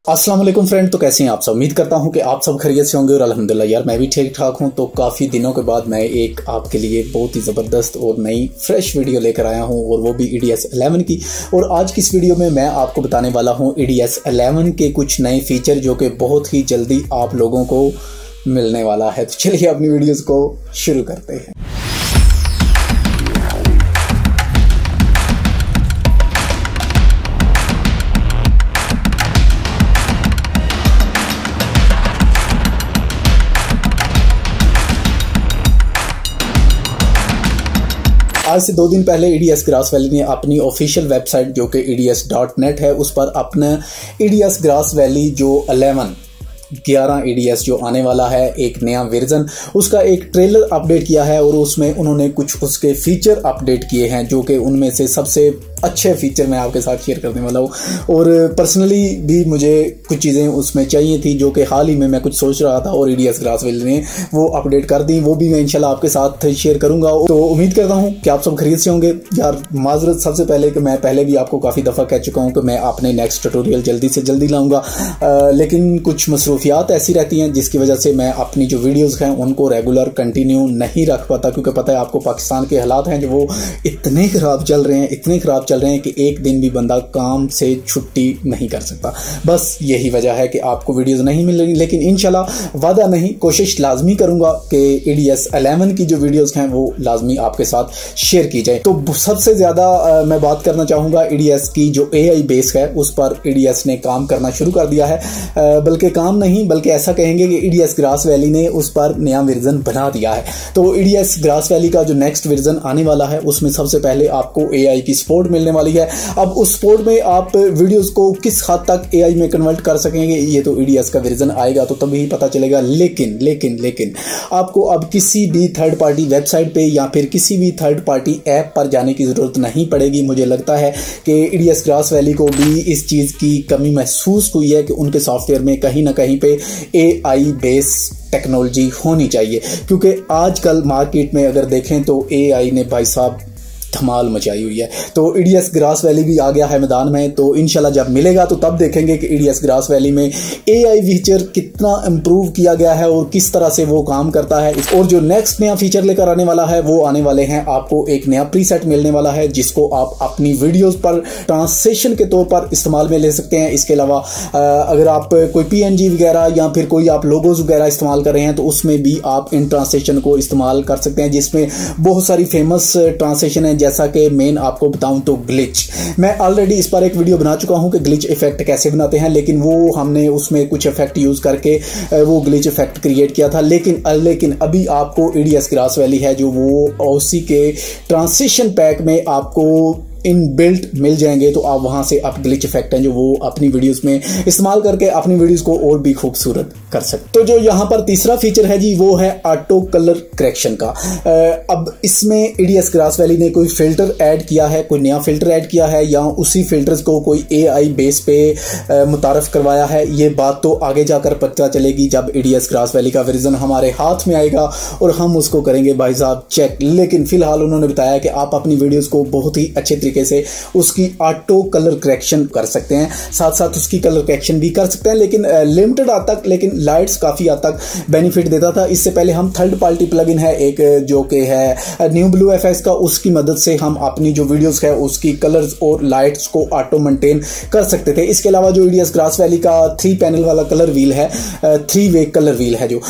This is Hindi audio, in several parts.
अस्सलाम वालेकुम फ्रेंड। तो कैसे हैं आप सब? उम्मीद करता हूं कि आप सब खैरियत से होंगे और अल्हम्दुलिल्लाह यार मैं भी ठीक ठाक हूं। तो काफ़ी दिनों के बाद मैं एक आपके लिए बहुत ही ज़बरदस्त और नई फ्रेश वीडियो लेकर आया हूं और वो भी EDS 11 की। और आज की इस वीडियो में मैं आपको बताने वाला हूं EDS 11 के कुछ नए फीचर जो कि बहुत ही जल्दी आप लोगों को मिलने वाला है। तो चलिए अपनी वीडियोज़ को शुरू करते हैं। आज से 2 दिन पहले EDS ग्रास वैली ने अपनी ऑफिशियल वेबसाइट जो कि eds.net है उस पर अपना EDS ग्रास वैली जो 11 EDS जो आने वाला है, एक नया वर्जन, उसका एक ट्रेलर अपडेट किया है और उसमें उन्होंने कुछ उसके फीचर अपडेट किए हैं जो कि उनमें से सबसे अच्छे फीचर मैं आपके साथ शेयर करने वाला हूँ। और पर्सनली भी मुझे कुछ चीज़ें उसमें चाहिए थी जो कि हाल ही में मैं कुछ सोच रहा था और EDS ग्रास वैली ने वो अपडेट कर दी। वो भी मैं इंशाल्लाह आपके साथ शेयर करूंगा। तो उम्मीद करता हूँ कि आप सब खरीद से होंगे। यार माजरत सबसे पहले कि मैं पहले भी आपको काफ़ी दफ़ा कह चुका हूँ कि मैं अपने नेक्स्ट ट्यूटोरियल जल्दी से जल्दी लाऊंगा, लेकिन कुछ मसरूफियात ऐसी रहती हैं जिसकी वजह से मैं अपनी जो वीडियोज़ हैं उनको रेगुलर कंटिन्यू नहीं रख पाता, क्योंकि पता है आपको पाकिस्तान के हालात हैं जो वो इतने ख़राब चल रहे हैं कि एक दिन भी बंदा काम से छुट्टी नहीं कर सकता। बस यही वजह है कि आपको वीडियोस नहीं मिल रही, लेकिन इंशाल्लाह वादा नहीं, कोशिश लाजमी करूंगा कि EDS 11 की जो वीडियोस हैं वो लाजमी आपके साथ शेयर की जाए। तो सबसे ज्यादा मैं बात करना चाहूंगा EDS की जो AI बेस है उस पर EDS ने काम करना शुरू कर दिया है। बल्कि काम नहीं बल्कि ऐसा कहेंगे कि EDS ग्रास वैली ने उस पर नया वर्जन बना दिया है। तो EDS ग्रास वैली का जो नेक्स्ट वर्जन आने वाला है उसमें सबसे पहले आपको AI की सपोर्ट मिलने वाली है। अब उस सपोर्ट में आप वीडियोस को किस हद तक AI में कन्वर्ट कर सकेंगे ये तो EDS का वर्जन आएगा तो तभी पता चलेगा। लेकिन आपको अब किसी भी थर्ड पार्टी वेबसाइट पे या फिर किसी भी थर्ड पार्टी ऐप पर जाने की जरूरत नहीं पड़ेगी। मुझे लगता है कि EDS ग्रास वैली को भी इस चीज की कमी महसूस हुई है कि उनके सॉफ्टवेयर में कहीं ना कहीं पे AI बेस टेक्नोलॉजी होनी चाहिए, क्योंकि आजकल मार्केट में अगर देखें तो AI ने भाई साहब धमाल मचाई हुई है। तो EDS ग्रास वैली भी आ गया है मैदान में। तो इंशाल्लाह जब मिलेगा तो तब देखेंगे कि EDS ग्रास वैली में AI फीचर कितना इंप्रूव किया गया है और किस तरह से वो काम करता है। और जो नेक्स्ट नया फीचर लेकर आने वाला है वो आने वाले हैं, आपको एक नया प्रीसेट मिलने वाला है जिसको आप अपनी वीडियोस पर ट्रांसलेशन के तौर पर इस्तेमाल में ले सकते हैं। इसके अलावा अगर आप कोई PNG वगैरह या फिर कोई आप लोगोज वगैरह इस्तेमाल कर रहे हैं तो उसमें भी आप इन ट्रांसलेशन को इस्तेमाल कर सकते हैं, जिसमें बहुत सारी फेमस ट्रांसलेशन है। जैसा कि मेन आपको बताऊं तो ग्लिच, मैं ऑलरेडी इस पर एक वीडियो बना चुका हूं कि ग्लिच इफेक्ट कैसे बनाते हैं, लेकिन वो हमने उसमें कुछ इफेक्ट यूज करके वो ग्लिच इफेक्ट क्रिएट किया था। लेकिन अभी आपको EDS ग्रास वैली है जो वो उसी के ट्रांसिशन पैक में आपको इन बिल्ट मिल जाएंगे। तो आप वहां से आप ग्लिच इफेक्ट हैं जो वो अपनी वीडियोस में इस्तेमाल करके अपनी वीडियोस को और भी खूबसूरत कर सकते। तो जो यहां पर तीसरा फीचर है जी वो है ऑटो कलर करेक्शन का। अब इसमें EDS ग्रास वैली ने कोई फिल्टर ऐड किया है, कोई नया फिल्टर ऐड किया है या उसी फिल्टर्स को कोई AI बेस पे मुतारफ करवाया है, ये बात तो आगे जाकर पता चलेगी जब EDS ग्रास वैली का वर्जन हमारे हाथ में आएगा और हम उसको करेंगे भाई साहब चेक। लेकिन फिलहाल उन्होंने बताया कि आप अपनी वीडियोस को बहुत ही अच्छे से उसकी ऑटो कलर करेक्शन कर सकते हैं, साथ साथ उसकी कलर करेक्शन भी कर सकते हैं, लेकिन लिमिटेड हद तक, लेकिन लाइट्स काफी हद तक बेनिफिट देता था। इससे पहले हम थर्ड पार्टी प्लगइन है एक जो कि है न्यू ब्लू FX का, उसकी मदद से हम अपनी जो वीडियोस है उसकी कलर्स और लाइट्स को ऑटो मेंटेन कर सकते थे। इसके अलावा जो EDS ग्रास वैली का 3 पैनल वाला कलर व्हील है, 3 वे कलर व्हील है जो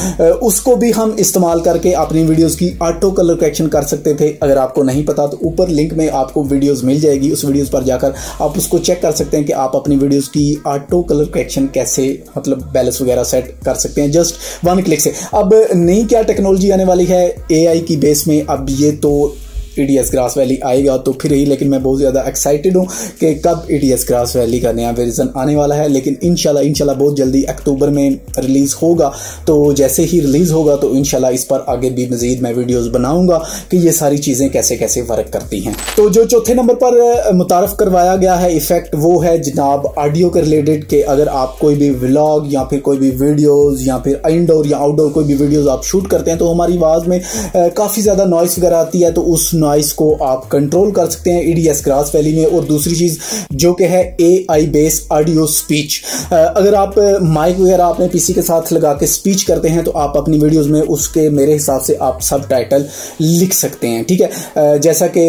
उसको भी हम इस्तेमाल करके अपनी वीडियोस की ऑटो कलर करेक्शन कर सकते थे। अगर आपको नहीं पता तो ऊपर लिंक में आपको वीडियोस मिल जाएगी, उस वीडियोस पर जाकर आप उसको चेक कर सकते हैं कि आप अपनी वीडियोस की ऑटो कलर करेक्शन कैसे मतलब बैलेंस वगैरह सेट कर सकते हैं जस्ट 1 क्लिक से। अब नई क्या टेक्नोलॉजी आने वाली है AI की बेस में, अब ये तो EDS ग्रास वैली आएगा तो फिर ही, लेकिन मैं बहुत ज़्यादा एक्साइटेड हूँ कि कब EDS ग्रास वैली का नया वर्जन आने वाला है। लेकिन इंशाल्लाह बहुत जल्दी अक्टूबर में रिलीज़ होगा। तो जैसे ही रिलीज़ होगा तो इंशाल्लाह इस पर आगे भी मज़ीद मैं वीडियोस बनाऊंगा कि ये सारी चीज़ें कैसे कैसे वर्क करती हैं। तो जो चौथे नंबर पर मुतारफ़ करवाया गया है इफेक्ट वो है जनाब ऑडियो के रिलेटेड, कि अगर आप कोई भी व्लॉग या फिर कोई भी वीडियोज़ या फिर इंडोर या आउटडोर कोई भी वीडियोज़ आप शूट करते हैं तो हमारी आवाज़ में काफ़ी ज़्यादा नॉइस वगैरह आती है, तो उस नॉइस को आप कंट्रोल कर सकते हैं EDS ग्रास वैली में। और दूसरी चीज जो कि है AI बेस्ड ऑडियो स्पीच। अगर आप माइक वगैरह अपने पीसी के साथ लगा के स्पीच करते हैं तो आप अपनी वीडियोस में उसके मेरे हिसाब से आप सब टाइटल लिख सकते हैं, ठीक है। जैसा कि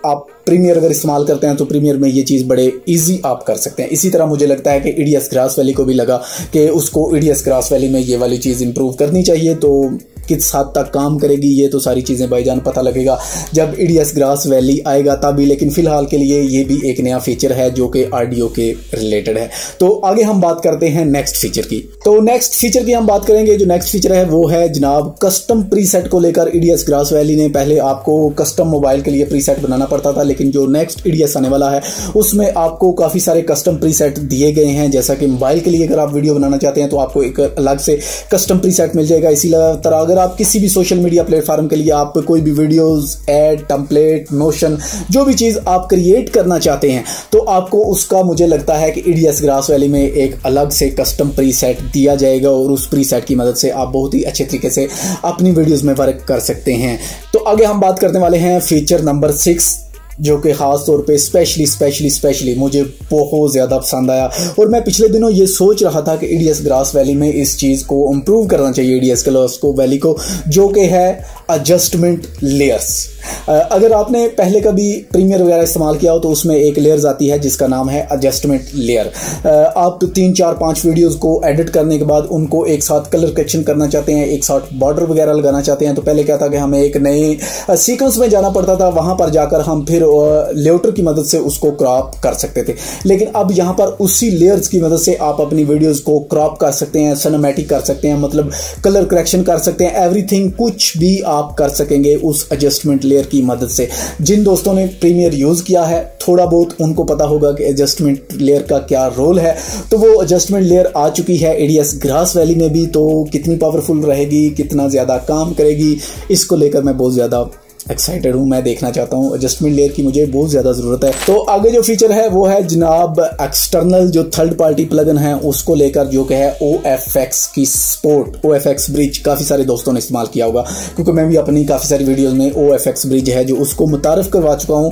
आप प्रीमियर अगर इस्तेमाल करते हैं तो प्रीमियर में ये चीज़ बड़े इजी आप कर सकते हैं। इसी तरह मुझे लगता है कि EDS ग्रास वैली को भी लगा कि उसको EDS ग्रास वैली में ये वाली चीज़ इंप्रूव करनी चाहिए। तो किस हद तक काम करेगी ये तो सारी चीज़ें भाईजान पता लगेगा जब EDS ग्रास वैली आएगा तभी। लेकिन फिलहाल के लिए ये भी एक नया फीचर है जो कि ऑडियो के रिलेटेड है। तो आगे हम बात करते हैं नेक्स्ट फीचर की। तो नेक्स्ट फीचर की हम बात करेंगे। जो नेक्स्ट फीचर है वो है जनाब कस्टम प्रीसेट को लेकर। EDS ग्रास वैली ने पहले आपको कस्टम मोबाइल के लिए प्रीसेट बनाना पड़ता था, लेकिन जो नेक्स्ट EDS आने वाला है उसमें आपको काफ़ी सारे कस्टम प्रीसेट दिए गए हैं। जैसा कि मोबाइल के लिए अगर आप वीडियो बनाना चाहते हैं तो आपको एक अलग से कस्टम प्रीसेट मिल जाएगा। इसी तरह अगर आप किसी भी सोशल मीडिया प्लेटफॉर्म के लिए आप कोई भी वीडियोस, एड, टेम्पलेट, नोशन, जो भी चीज आप क्रिएट करना चाहते हैं तो आपको उसका मुझे लगता है कि EDS ग्रास वैली में एक अलग से कस्टम प्रीसेट दिया जाएगा और उस प्रीसेट की मदद से आप बहुत ही अच्छे तरीके से अपनी वीडियोस में वर्क कर सकते हैं। तो आगे हम बात करने वाले हैं फीचर नंबर 6 जो कि खास तौर पे स्पेशली मुझे बहुत ज़्यादा पसंद आया। और मैं पिछले दिनों ये सोच रहा था कि EDS ग्रास वैली में इस चीज़ को इम्प्रूव करना चाहिए EDS ग्रास वैली को, जो कि है एडजस्टमेंट लेयर्स। अगर आपने पहले कभी प्रीमियर वगैरह इस्तेमाल किया हो तो उसमें एक लेयर्स आती है जिसका नाम है एडजस्टमेंट लेयर। आप 3, 4, 5 वीडियोस को एडिट करने के बाद उनको एक साथ कलर करेक्शन करना चाहते हैं, एक साथ बॉर्डर वगैरह लगाना चाहते हैं, तो पहले क्या था कि हमें एक नए सीक्वेंस में जाना पड़ता था। वहां पर जाकर हम फिर लेआउटर की मदद से उसको क्रॉप कर सकते थे। लेकिन अब यहां पर उसी लेयर्स की मदद से आप अपनी वीडियोस को क्रॉप कर सकते हैं, सिनेमैटिक कर सकते हैं, मतलब कलर करेक्शन कर सकते हैं, एवरीथिंग कुछ भी आप कर सकेंगे उस एडजस्टमेंट लेयर की मदद से। जिन दोस्तों ने प्रीमियर यूज किया है थोड़ा बहुत उनको पता होगा कि एडजस्टमेंट लेयर का क्या रोल है। तो वो एडजस्टमेंट लेयर आ चुकी है EDS ग्रास वैली में भी। तो कितनी पावरफुल रहेगी, कितना ज्यादा काम करेगी, इसको लेकर मैं बहुत ज्यादा एक्साइटेड हूं। मैं देखना चाहता हूं, एडजस्टमेंट लेयर की मुझे बहुत ज्यादा जरूरत है। तो आगे जो फीचर है वो है जनाब एक्सटर्नल जो थर्ड पार्टी प्लगइन है उसको लेकर, जो कि है OFX की सपोर्ट। OFX ब्रिज काफी सारे दोस्तों ने इस्तेमाल किया होगा क्योंकि मैं भी अपनी काफी सारी वीडियोस में OFX ब्रिज है जो उसको मुतारफ करवा चुका हूं।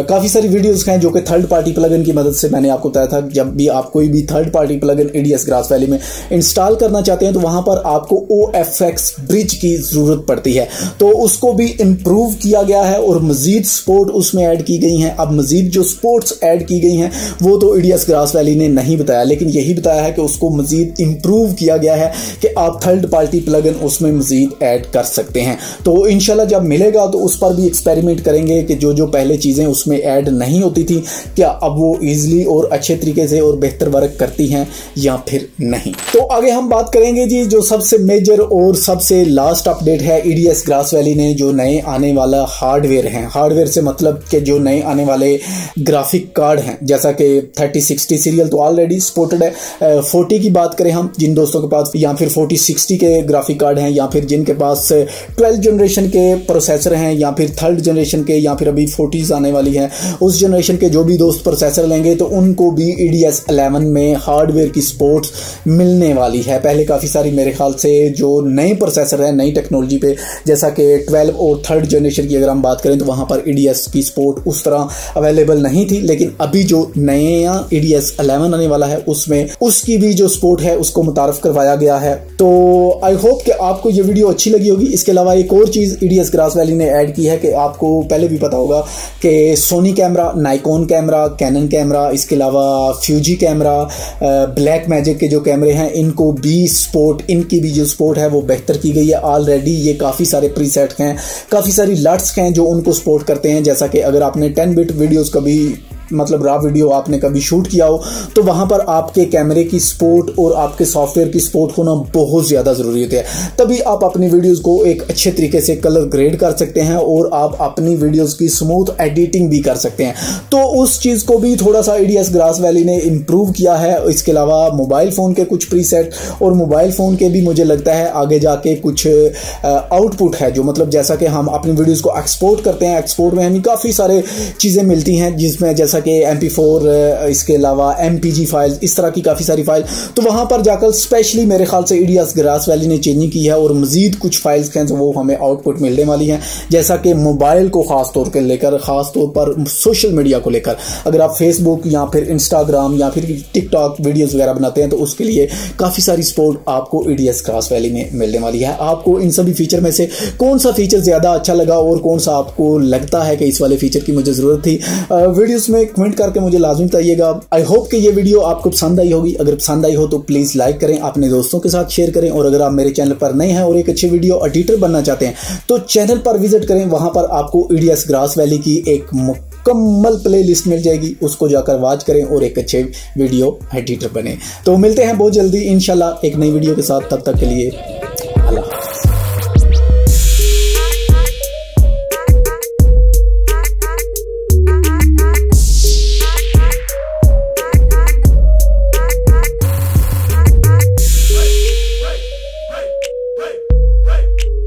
काफी सारी वीडियोस हैं जो कि थर्ड पार्टी प्लगइन की मदद से मैंने आपको बताया था। जब भी आप कोई भी third party plugin EDS grass valley में इंस्टॉल करना चाहते हैं तो वहां पर आपको OFX ब्रिज की जरूरत पड़ती है। तो उसको भी प्रूव किया गया है और मजीद सपोर्ट उसमें ऐड की गई हैं। अब मजीद जो सपोर्ट्स ऐड की गई हैं वो तो EDS ग्रास वैली ने नहीं बताया, लेकिन यही बताया है कि उसको मजीद इंप्रूव किया गया है कि आप थर्ड पार्टी प्लगइन उसमें मजीद ऐड कर सकते हैं। तो इंशाल्लाह जब मिलेगा तो उस पर भी एक्सपेरिमेंट करेंगे कि जो जो पहले चीजें उसमें ऐड नहीं होती थी क्या अब वो ईजिली और अच्छे तरीके से और बेहतर वर्क करती हैं या फिर नहीं। तो आगे हम बात करेंगे जी जो सबसे मेजर और सबसे लास्ट अपडेट है EDS ग्रास वैली ने जो नए आने वाला हार्डवेयर है। हार्डवेयर से मतलब कि जो नए आने वाले ग्राफिक कार्ड हैं, जैसा कि 3060 सीरियल तो ऑलरेडी सपोर्टेड है। 40 की बात करें हम, जिन दोस्तों के पास या फिर 4060 के ग्राफिक कार्ड हैं या फिर जिनके पास 12th जनरेशन के प्रोसेसर हैं या फिर 3rd जनरेशन के या फिर अभी 40s आने वाली है, उस जनरेशन के जो भी दोस्त प्रोसेसर लेंगे तो उनको भी EDS 11 में हार्डवेयर की सपोर्ट मिलने वाली है। पहले काफी सारी मेरे ख्याल से जो नए प्रोसेसर है नई टेक्नोलॉजी पे, जैसा कि 12 और 3rd जनरेशन की अगर हम बात करें तो वहां पर EDS की सपोर्ट उस तरह अवेलेबल नहीं थी, लेकिन अभी जो नया EDS 11 आने वाला है उसमें उसकी भी जो सपोर्ट है उसको मुतारफ करवाया गया है। तो आई होप कि आपको ये वीडियो अच्छी लगी होगी। इसके अलावा एक और चीज EDS ग्रास वैली ने ऐड की है कि आपको पहले भी पता होगा कि Soni camera, Nikon camera, cannon camera, इसके अलावा फ्यूजी कैमरा, ब्लैक मैजिक के जो कैमरे हैं इनको भी सपोर्ट, इनकी भी जो सपोर्ट है वो बेहतर की गई है ऑलरेडी। ये काफी सारे प्रीसेट हैं, काफी सारी लट्स हैं जो उनको सपोर्ट करते हैं। जैसा कि अगर आपने 10 बिट वीडियोस कभी मतलब रॉ वीडियो आपने कभी शूट किया हो तो वहां पर आपके कैमरे की सपोर्ट और आपके सॉफ्टवेयर की सपोर्ट होना बहुत ज्यादा जरूरी होती है, तभी आप अपनी वीडियोस को एक अच्छे तरीके से कलर ग्रेड कर सकते हैं और आप अपनी वीडियोस की स्मूथ एडिटिंग भी कर सकते हैं। तो उस चीज को भी थोड़ा सा EDS ग्रास वैली ने इंप्रूव किया है। इसके अलावा मोबाइल फोन के कुछ प्रीसेट और मोबाइल फोन के भी मुझे लगता है आगे जाके कुछ आउटपुट है जो मतलब जैसा कि हम अपनी वीडियोस को एक्सपोर्ट करते हैं, एक्सपोर्ट में हमें काफी सारे चीजें मिलती हैं जिसमें जैसा जैसा कि MP4, इसके अलावा MPG फाइल, इस तरह की काफ़ी सारी फाइल। तो वहाँ पर जाकर स्पेशली मेरे ख्याल से EDS ग्रास वैली ने चेंजिंग की है और मजीद कुछ फाइल्स हैं जो वो हमें आउटपुट मिलने वाली हैं, जैसा कि मोबाइल को खास तौर पर लेकर, खास तौर पर सोशल मीडिया को लेकर। अगर आप फेसबुक या फिर इंस्टाग्राम या फिर टिकटॉक वीडियोस वगैरह बनाते हैं तो उसके लिए काफ़ी सारी सपोर्ट आपको EDS ग्रास वैली में मिलने वाली है। आपको इन सभी फीचर में से कौन सा फीचर ज़्यादा अच्छा लगा और कौन सा आपको लगता है कि इस वाले फीचर की मुझे ज़रूरत थी, वीडियोस में कमेंट करके मुझे लाजमी बताइएगा। आई होप कि ये वीडियो आपको पसंद आई होगी। अगर पसंद आई हो तो प्लीज़ लाइक करें, अपने दोस्तों के साथ शेयर करें, और अगर आप मेरे चैनल पर नए हैं और एक अच्छी वीडियो एडिटर बनना चाहते हैं तो चैनल पर विजिट करें। वहां पर आपको EDS ग्रास वैली की एक मुकम्मल प्लेलिस्ट मिल जाएगी, उसको जाकर वॉच करें और एक अच्छे वीडियो एडिटर बने। तो मिलते हैं बहुत जल्दी इंशाल्लाह एक नई वीडियो के साथ, तब तक के लिए